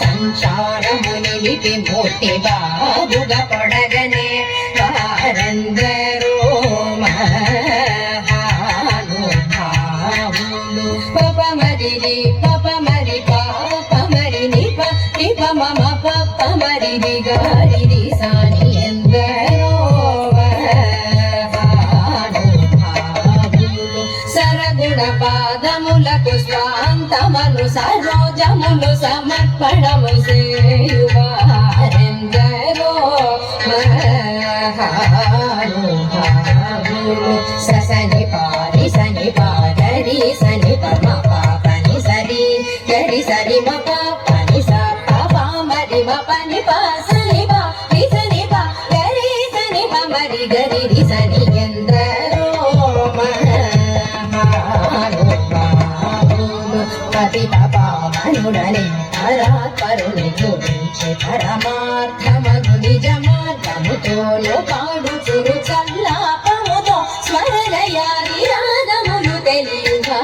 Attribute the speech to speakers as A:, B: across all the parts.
A: సంచారముని మూర్తి బాబుగా పొడగనే వారందరూ మహానుభావులు. పపమరి పపమరి పాపమరి నిప నిప మమ పపమరి గారి సాని ఎందరో మహానుభావులు. సరగుణ పాదములకు స్వాంతమను సరోజములు సమర్పణము సేయువారెందరో మహానుభావులు. సని పారి సని పారి సని పమ పాపని సరి గరి సరి మ పాపని స పాప మరి మ పని పా సని పా రి సని పా గరి సని ప మరి గరి రి సని ఎందరో మహానుభావులు. పతి పావనుడని పరాత్పరుని గురించి పరమార్థమగు నిజ మార్గముతోను పాడుచురు చల్లాపముతో స్మరణయాది రాగములు తెలియవారెందరో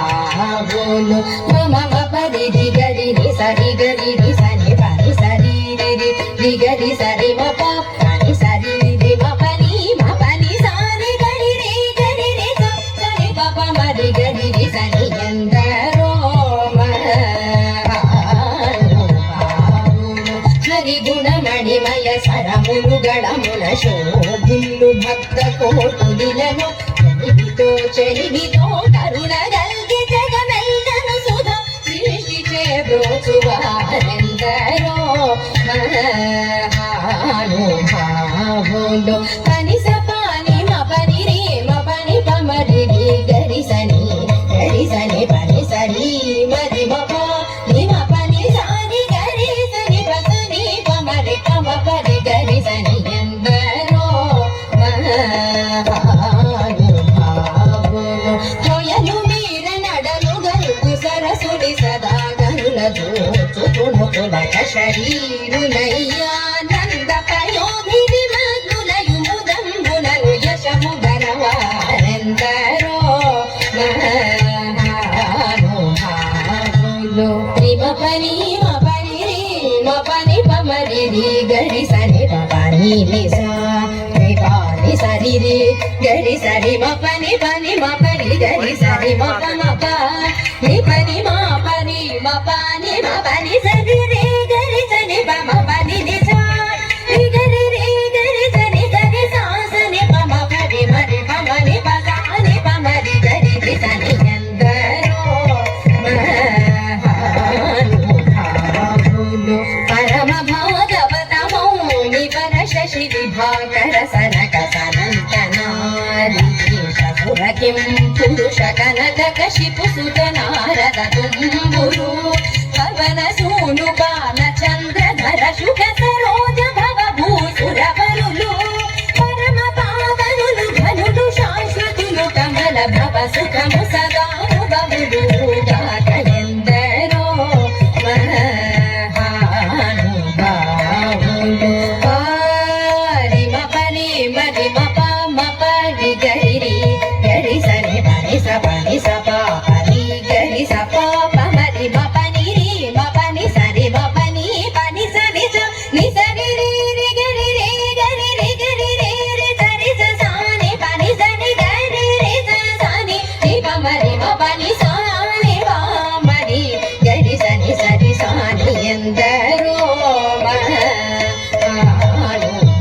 A: మహానుభావులు. మమ పరి గరి సరి గరి సని పని సరి గరి సరి మ పని సరి మ పని సారి గరి గరి సని పప మరి గరి సని ఎందరో మహానుభావులు. హరి గుణమణిమయ సరములు గడముల శోభిల్లు భక్త కోటులను చెలివితో కరుణ గల్గి జగమెల్లను సుధ సృష్టి చేబ్రోచువారెందరో మహానుభావులు. పని స పాని మ పని రే మ పని ప మరి శరీరులయ్యానంద పయోధిని మగ్నులయు ముదంబులను యశము గరవారెందరో మహానుభావులు. రిమ పని మపని పమరి గడి సని పని నిసా పాని సరి రి గడి సరి మపని పని మపరి గడి సరి మప మప ని పని మా పని మపని మపని సరి రి గడి సని ప మపని నిసా రి గడి రి గడి సని సరి సా సని ప మపరి మరి పమని ప సాని పమరి గడి రి సని ఎందరో మహానుభావులు. పరమ భాగవత మౌని పర శశి విభాకర సనక సనంతనారి శశురకిం పురుష కనక కశిపు సుత నారద తుంబురు పవన సూను బాల చంద్రధర శుక సరోజ భవ భూసుర వరులు పరమ పావనులు ఘనులు శాశ్వతులు కమల భవ సుఖము సదానుభవులు గాక ఎందరో మహానుభావులు. పారి మపరి మరి మప మపరి గరి గరి సని పని స పని గరి స పమరి మపని రి మపని సరి మపని పని సరి స ని సరి రి రి గరి రి గరి రి గరి రి రి సరి స సాని పని సని గరి రి స సాని ని పమరి మపని సాని పమరి గరి సని సరి సాని ఎందరో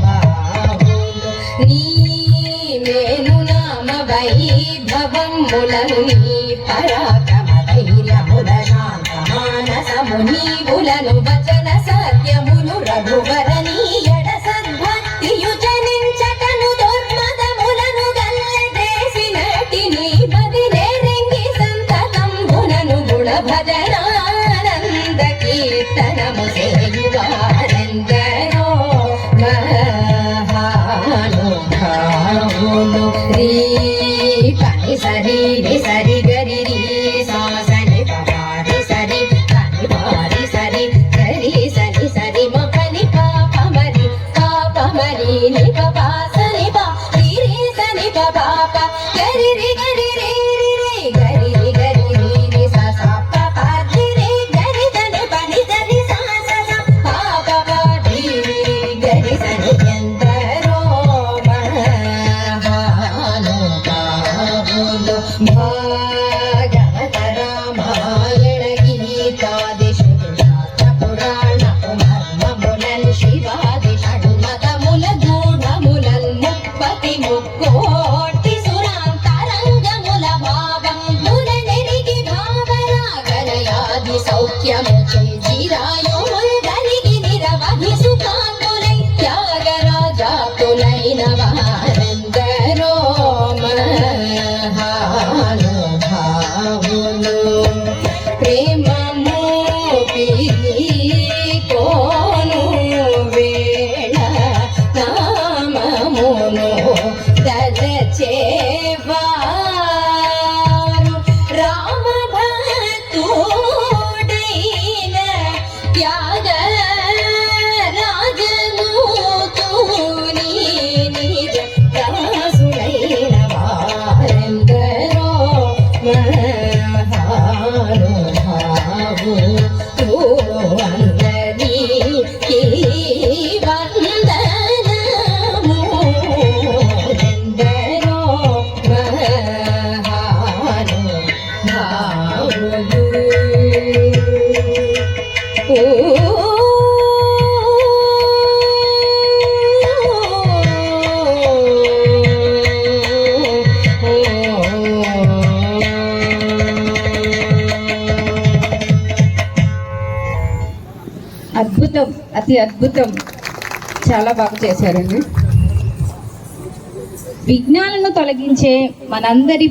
A: మహానుభావులు. నీ మేను నామ వైభవములను నీ పరాక్రమ ధైర్యముల శాంత మానసము నీవులను వచన సత్యములు రఘువర నీయడ సద్భక్తియు జనించకను దుర్మదములను గల్లదేసినటి నీ బదిలే రెంగి సంతతంబునను గుణ భజనానంద కీర్తనము సేయువారెందరో మహానుభావులు. రీ పని సరి రి సరి గరి రి సా సని పరి సరి పని పారి సరి గరి సని సరి మపని పాపమరి పాపమరి ని పపా సని పా రి రి సని పపా ప గరి రి గరి రి రి రి గరి రి గరి రి రి స స ప ప రి రి గరి సని పని సరి స స స ప ప ప రి రి గరి సని ఎందరో మహానుభావులు. భాగవత రామాయణ గీతాది శృతి శాస్త్ర పురాణపు మర్మములను శివాది షణ్మతముల గూఢములన్ ముప్పతి ముక్కోటి సురాంతరంగముల భావముల నెరిగి భావరాగరయాది సౌఖ్యము చేజిరాయుముల్ గరిగి నిరవధి సుఖాంతులై త్యాగరాజాతులైన వారెందరో మహానుభావులు. ప్రేమము కోను వేళ నామమును తలచేవారు రామ భక్తుడైన త్యాగ రాజను తూని నిజ దాసుడైన వారెందరో మహానుభావులు. అందరికీ వందనము ఎందరో మహానుభావులు.
B: అద్భుతం, అతి అద్భుతం, చాలా బాగా చేశారండి. విఘ్నాలను తొలగించే మనందరి